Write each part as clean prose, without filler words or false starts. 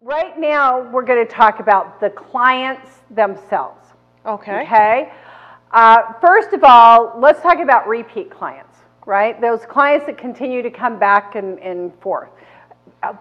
right now we're going to talk about the clients themselves. Okay. Okay. First of all, let's talk about repeat clients, right? Those clients that continue to come back and forth.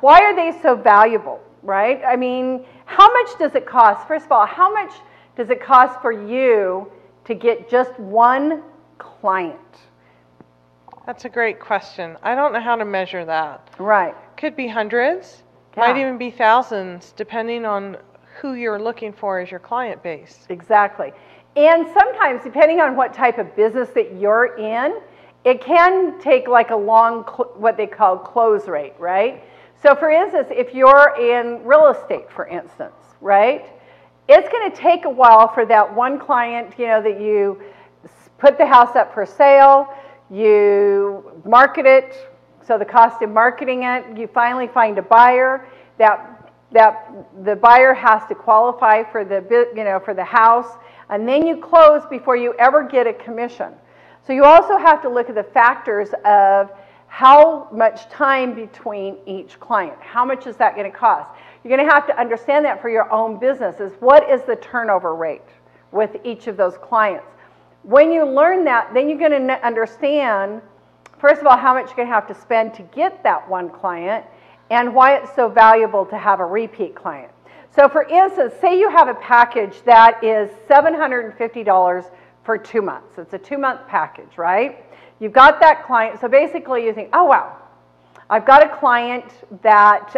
Why are they so valuable, right? I mean, how much does it cost? First of all, how much does it cost for you to get just one client? That's a great question. I don't know how to measure that. Right. Could be hundreds, Yeah. might even be thousands, depending on who you're looking for as your client base. Exactly. And sometimes, depending on what type of business that you're in, it can take like a long, what they call close rate, right? So for instance, if you're in real estate, for instance, right? It's going to take a while for that one client, you know, that you put the house up for sale, you market it, so the cost of marketing it, you finally find a buyer, that the buyer has to qualify for the, you know, for the house, and then you close before you ever get a commission. So you also have to look at the factors of how much time between each client. How much is that going to cost? You're going to have to understand that for your own businesses. What is the turnover rate with each of those clients? When you learn that, then you're going to understand, first of all, how much you're going to have to spend to get that one client and why it's so valuable to have a repeat client. So for instance, say you have a package that is $750 for 2 months. It's a 2-month package, right? You've got that client. So basically you think, oh, wow, I've got a client that,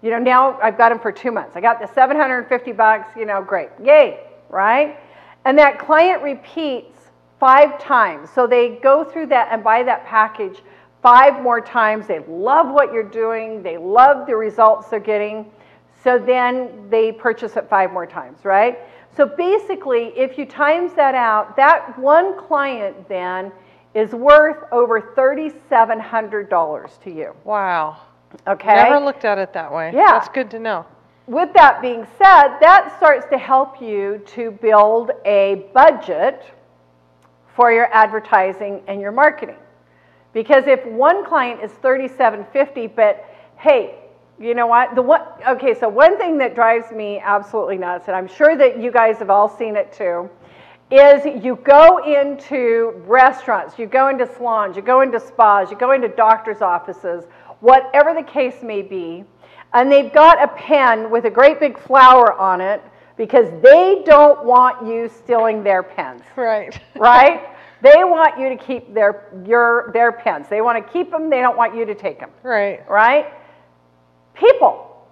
you know, now I've got him for 2 months. I got the $750, you know, great. Yay, right? And that client repeats 5 times. So they go through that and buy that package 5 more times. They love what you're doing. They love the results they're getting. So then they purchase it 5 more times, right? So basically, if you times that out, that one client then is worth over $3,700 to you. Wow. Okay? Never looked at it that way. Yeah. That's good to know. With that being said, that starts to help you to build a budget for your advertising and your marketing. Because if one client is $3,750, but hey, you know what? Okay, so one thing that drives me absolutely nuts, and I'm sure that you guys have all seen it too, is you go into restaurants, you go into salons, you go into spas, you go into doctor's offices, whatever the case may be, and they've got a pen with a great big flower on it because they don't want you stealing their pens. Right. Right? They want you to keep their pens. They want to keep them. They don't want you to take them. Right. Right? People,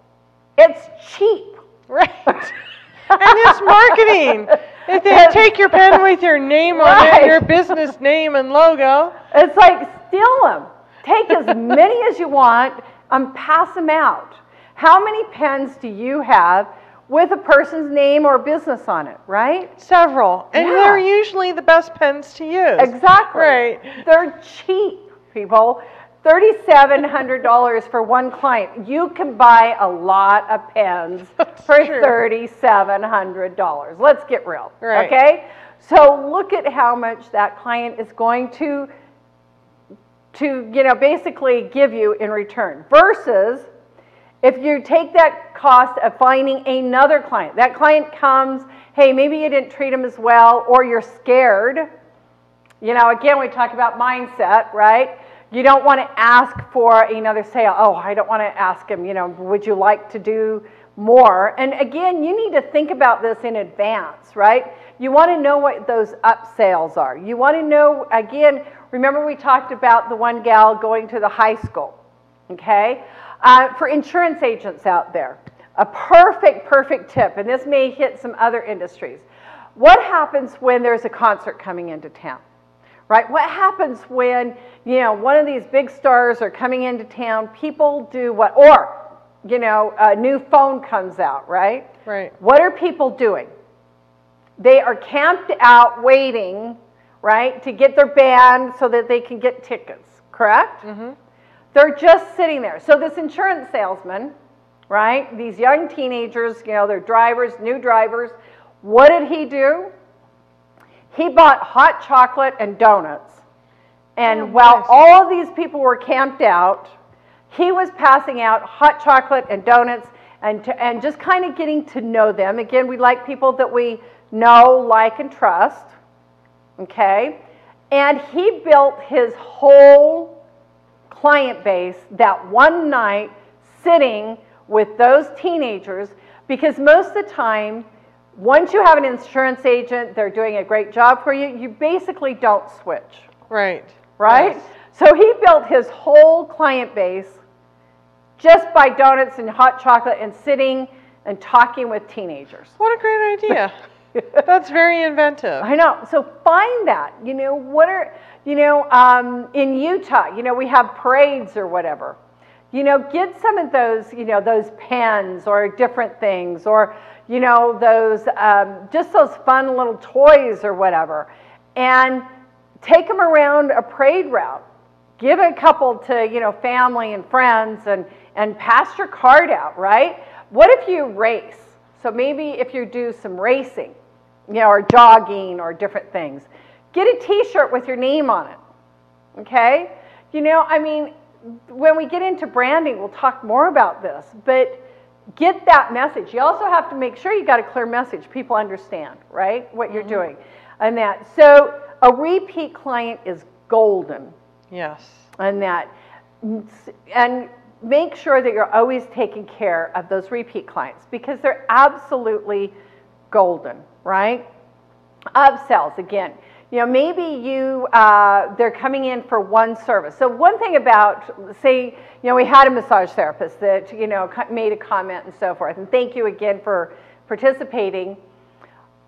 it's cheap. Right. And it's marketing. If they take your pen with your name on it, your business name and logo. It's like, steal them. Take as many as you want and pass them out. How many pens do you have with a person's name or business on it, right? Several. And Yeah. they're usually the best pens to use. Exactly. Right. They're cheap, people. $3,700 for one client. You can buy a lot of pens for $3,700. Let's get real, Right. okay? So look at how much that client is going to you know, basically give you in return. Versus if you take that cost of finding another client. That client comes, hey, maybe you didn't treat them as well, or you're scared. You know, again, we talk about mindset, right? You don't want to ask for another sale. Oh, I don't want to ask him, you know, would you like to do more? And again, you need to think about this in advance, right? You want to know what those upsells are. You want to know, again, remember we talked about the one gal going to the high school, okay? For insurance agents out there, a perfect tip, and this may hit some other industries. What happens when there's a concert coming into town? Right? What happens when, you know, one of these big stars are coming into town? People do what? Or, you know, a new phone comes out, right? Right. What are people doing? They are camped out waiting, right, to get their band so that they can get tickets, correct? Mm-hmm. They're just sitting there. So this insurance salesman, right, these young teenagers, you know, they're drivers, new drivers. What did he do? He bought hot chocolate and donuts. And while all of these people were camped out, he was passing out hot chocolate and donuts and just kind of getting to know them. Again, we like people that we know, like, and trust, okay? And he built his whole client base that one night sitting with those teenagers, because most of the time, once you have an insurance agent, they're doing a great job for you, you basically don't switch. Right. Right? Yes. So he built his whole client base just by donuts and hot chocolate and sitting and talking with teenagers. What a great idea. That's very inventive. I know. So find that. You know, what are, you know, in Utah, you know, we have parades or whatever. You know, get some of those, you know, those pens or different things, or, you know, those, just those fun little toys or whatever, and take them around a parade route. Give a couple to, you know, family and friends, and pass your card out, right? What if you race? So maybe if you do some racing, you know, or jogging or different things, get a t-shirt with your name on it, okay? You know, I mean, when we get into branding, we'll talk more about this, but get that message. You also have to make sure you got a clear message. People understand, right, what you're doing. And that, so a repeat client is golden. Yes. And that, and make sure that you're always taking care of those repeat clients, because they're absolutely golden, right? Upsells, again, you know, maybe you, they're coming in for one service. So one thing about, say, you know, we had a massage therapist that, you know, made a comment and so forth, and thank you again for participating.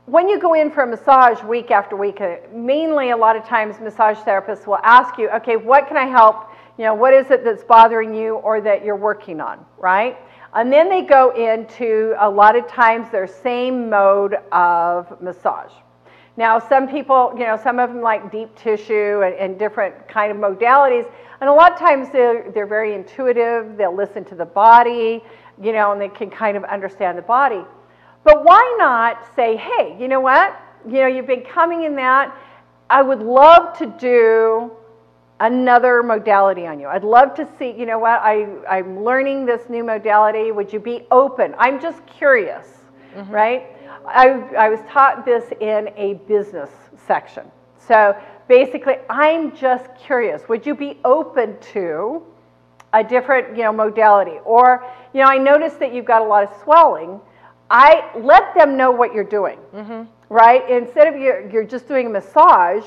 When you go in for a massage week after week, mainly a lot of times massage therapists will ask you, okay, what can I help? You know, what is it that's bothering you or that you're working on, right? And then they go into, a lot of times, their same mode of massage. Now, some people, you know, some of them like deep tissue and different kind of modalities, and a lot of times they're very intuitive, they'll listen to the body, you know, and they can kind of understand the body. But why not say, hey, you know what? You know, you've been coming in that. I would love to do another modality on you. I'd love to see, you know what? I'm learning this new modality. Would you be open? I'm just curious, right? I was taught this in a business section. So basically, I'm just curious. Would you be open to a different, you know, modality? Or, you know, I noticed that you've got a lot of swelling. I let them know what you're doing, right? Instead of you're just doing a massage,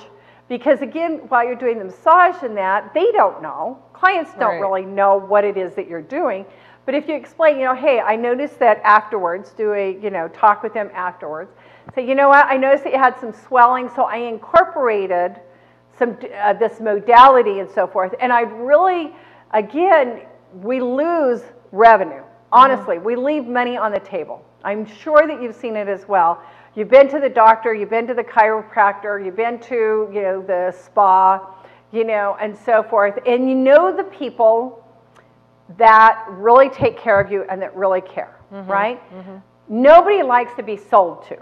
because again, while you're doing the massage and that, they don't know. Clients don't really know what it is that you're doing. But if you explain, you know, hey, I noticed that afterwards, do a, you know, talk with them afterwards. Say, you know what, I noticed that you had some swelling, so I incorporated some this modality and so forth. And I really, again, we lose revenue. Honestly, we leave money on the table. I'm sure that you've seen it as well. You've been to the doctor, you've been to the chiropractor, you've been to, you know, the spa, you know, and so forth. And you know the people that really take care of you and that really care, right? Nobody likes to be sold to,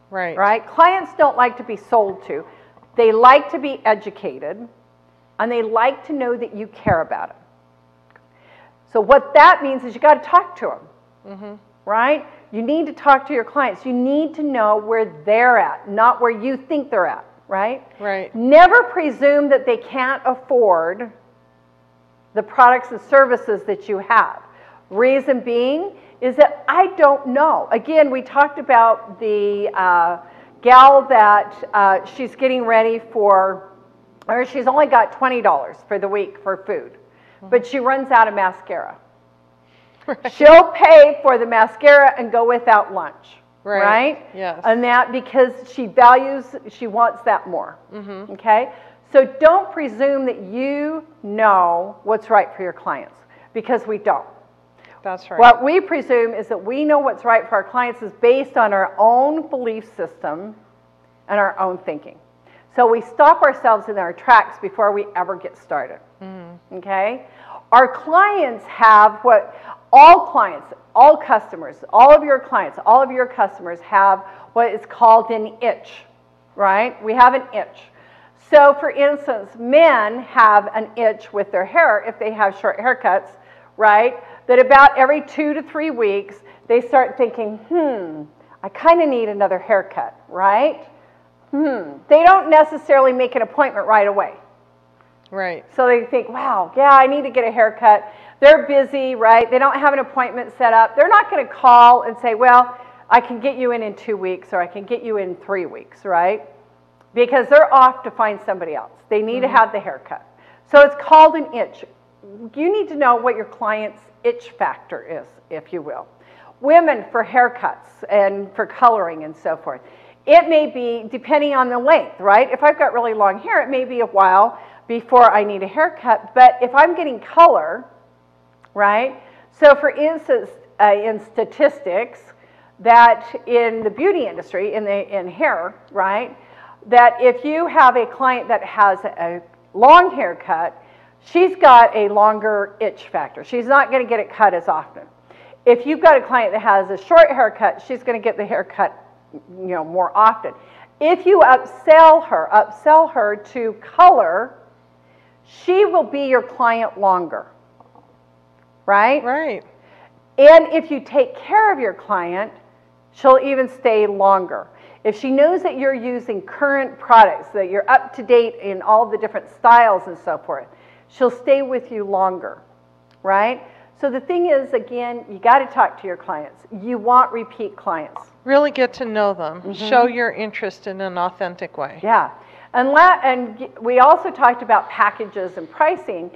right? Clients don't like to be sold to. They like to be educated, and they like to know that you care about it. So what that means is you got to talk to them, right? You need to talk to your clients. You need to know where they're at, not where you think they're at, right? Right. Never presume that they can't afford the products and services that you have. Reason being is that I don't know. Again, we talked about the gal that she's getting ready for, or she's only got $20 for the week for food, but she runs out of mascara. She'll pay for the mascara and go without lunch, right? Yes. And that because she values, she wants that more, okay? So don't presume that you know what's right for your clients, because we don't. That's right. What we presume is that we know what's right for our clients is based on our own belief system and our own thinking. So we stop ourselves in our tracks before we ever get started, okay? Our clients have what, all clients, all customers, all of your clients, all of your customers have what is called an itch, right? We have an itch. So for instance, men have an itch with their hair if they have short haircuts, right? that about every 2 to 3 weeks, they start thinking, I kind of need another haircut, right? They don't necessarily make an appointment right away. Right. So they think, wow, yeah, I need to get a haircut. They're busy, right? They don't have an appointment set up. They're not going to call and say, well, I can get you in 2 weeks or I can get you in 3 weeks, right? Because they're off to find somebody else. They need to have the haircut. So it's called an itch. You need to know what your client's itch factor is, if you will. Women for haircuts and for coloring and so forth. It may be, depending on the length, right? If I've got really long hair, it may be a while before I need a haircut. But if I'm getting color, right? So for instance, in statistics, that in the beauty industry, in hair, right? That if you have a client that has a long haircut, she's got a longer itch factor. She's not going to get it cut as often. If you've got a client that has a short haircut, she's going to get the haircut, more often. If you upsell her to color, she will be your client longer, right? Right. And if you take care of your client, she'll even stay longer. If she knows that you're using current products, that you're up to date in all the different styles and so forth, she'll stay with you longer, right? So the thing is, again, you got to talk to your clients. You want repeat clients. Really get to know them. Show your interest in an authentic way. Yeah. And we also talked about packages and pricing.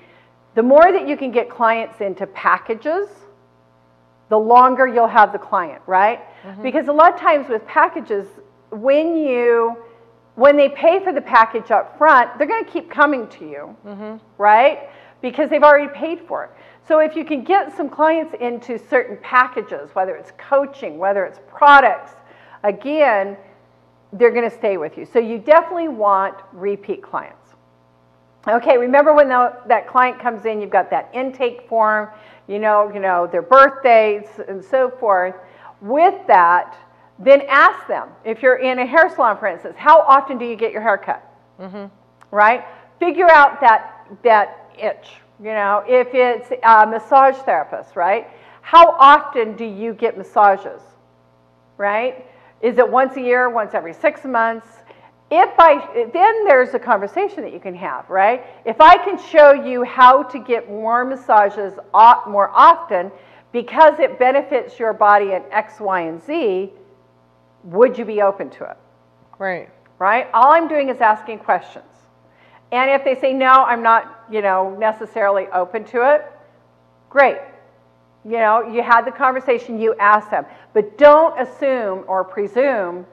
The more that you can get clients into packages, the longer you'll have the client, right? Because a lot of times with packages, when they pay for the package up front, they're going to keep coming to you, right? Because they've already paid for it. So if you can get some clients into certain packages, whether it's coaching, whether it's products, again, they're going to stay with you. So you definitely want repeat clients. Okay, remember when that client comes in, you've got that intake form, their birthdays and so forth. With that, then ask them, if you're in a hair salon, for instance, how often do you get your hair cut? Right? Figure out that itch. If it's a massage therapist, right? How often do you get massages, right? Is it once a year, once every 6 months? Then there's a conversation that you can have, right? If I can show you how to get more massages more often because it benefits your body in X, Y, and Z, would you be open to it? Right. Right? All I'm doing is asking questions. And if they say, no, I'm not, necessarily open to it, great. You had the conversation, you asked them. But don't assume or presume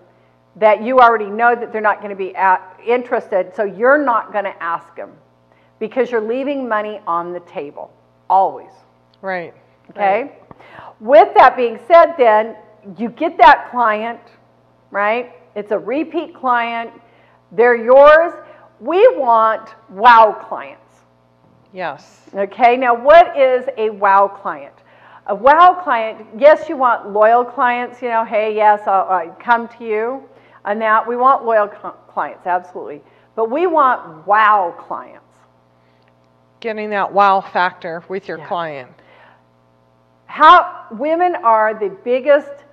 that you already know that they're not going to be interested, so you're not going to ask them because you're leaving money on the table, always. Right. Okay? Right. With that being said, then, you get that client, right? It's a repeat client. They're yours. We want wow clients. Yes. Okay, now what is a wow client? A wow client, yes, you want loyal clients, hey, yes, I'll come to you. And that, we want loyal clients, absolutely. But we want wow clients. Getting that wow factor with your client. Women are the biggest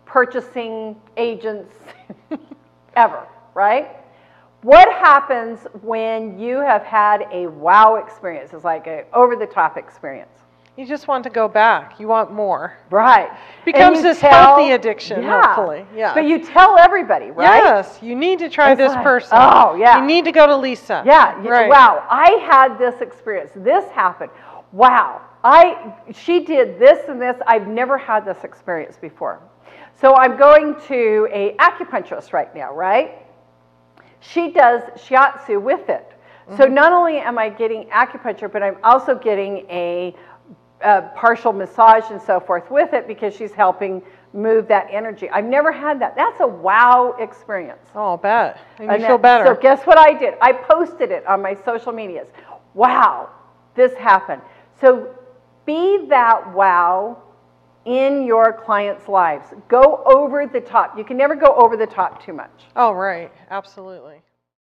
purchasing agents ever, right? What happens when you have had a wow experience? It's like an over-the-top experience. You just want to go back. You want more. Right. Becomes this healthy addiction, hopefully. Yeah. But you tell everybody, right? Yes. You need to try this person. Oh, yeah. You need to go to Lisa. Yeah. Right. Wow. I had this experience. This happened. Wow. She did this and this. I've never had this experience before. So I'm going to an acupuncturist right now, right? She does shiatsu with it. So not only am I getting acupuncture, but I'm also getting a partial massage and so forth with it because she's helping move that energy. I've never had that. That's a wow experience. Oh, I'll bet. And you feel better. So guess what I did? I posted it on my social medias. Wow, this happened. So be that wow in your clients' lives. Go over the top. You can never go over the top too much. Oh, right. Absolutely.